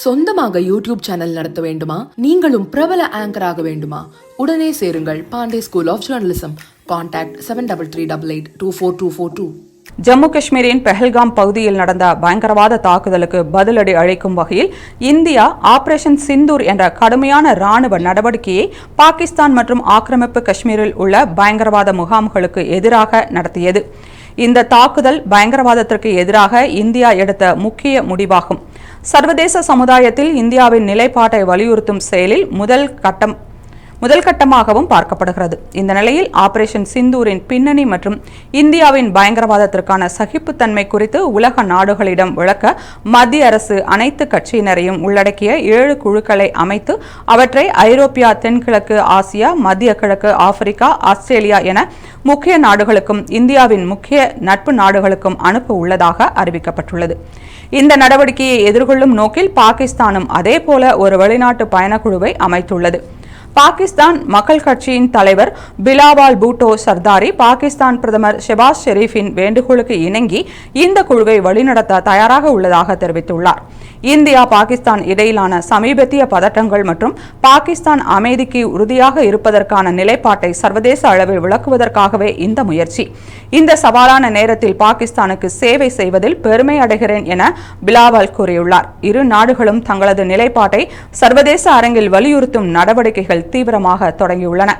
சொந்தமாக YouTube channel நடத்த வேண்டுமா? நீங்களும் பிரபல ஆங்கர் ஆக வேண்டுமா? உடனே சேருங்கள் Pandey school of journalism. Contact 7388242242. Jammu காஷ்மீரின் பெஹல்காம் பகுதியில் நடந்த பயங்கரவாத தாக்குதலுக்கு பதிலடி அளிக்கும் வகையில் இந்தியா ஆபரேஷன் சிந்தூர் என்ற கடுமையான ராணுவ நடவடிக்கையை பாகிஸ்தான் மற்றும் ஆக்கிரமிப்பு காஷ்மீரில் உள்ள பயங்கரவாத முகாம்களுக்கு எதிராக நடத்தியது. இந்த தாக்குதல் பயங்கரவாதத்திற்கு எதிராக இந்தியா எடுத்த முக்கிய முடிவாகும். சர்வதேச சமுதாயத்தில் இந்தியாவின் நிலைப்பாட்டை வலியுறுத்தும் செயலில் முதல் கட்டமாகவும் பார்க்கப்படுகிறது. இந்த நிலையில் ஆபரேஷன் சிந்தூரின் பின்னணி மற்றும் இந்தியாவின் பயங்கரவாதத்திற்கான சகிப்புத்தன்மை குறித்து உலக நாடுகளிடம் விளக்க மத்திய அரசு அனைத்து கட்சியினரையும் உள்ளடக்கிய 7 குழுக்களை அமைத்து அவற்றை ஐரோப்பியா, தென்கிழக்கு ஆசியா, மத்திய கிழக்கு ஆப்பிரிக்கா, ஆஸ்திரேலியா என முக்கிய நாடுகளுக்கும் இந்தியாவின் முக்கிய நட்பு நாடுகளுக்கும் அனுப்ப உள்ளதாக அறிவிக்கப்பட்டுள்ளது. இந்த நடவடிக்கையை எதிர்கொள்ளும் நோக்கில் பாகிஸ்தானும் அதேபோல ஒரு வெளிநாட்டு பயணக்குழுவை அமைத்துள்ளது. பாகிஸ்தான் மக்கள் கட்சியின் தலைவர் பிலாவால் பூட்டோ சர்தாரி பாகிஸ்தான் பிரதமர் ஷெபாஸ் ஷெரீஃபின் வேண்டுகோளுக்கு இணங்கி இந்த குழுவை வழிநடத்த தயாராக உள்ளதாக தெரிவித்துள்ளார். இந்தியா பாகிஸ்தான் இடையிலான சமீபத்திய பதட்டங்கள் மற்றும் பாகிஸ்தான் அமைதிக்கு உறுதியாக இருப்பதற்கான நிலைப்பாட்டை சர்வதேச அளவில் விளக்குவதற்காகவே இந்த முயற்சி. இந்த சவாலான நேரத்தில் பாகிஸ்தானுக்கு சேவை செய்வதில் பெருமை அடைகிறேன் என பிலாவால் கூறியுள்ளார். இரு நாடுகளும் தங்களது நிலைப்பாட்டை சர்வதேச அரங்கில் வலியுறுத்தும் நடவடிக்கைகள் தீவிரமாக தொடங்கியுள்ளன.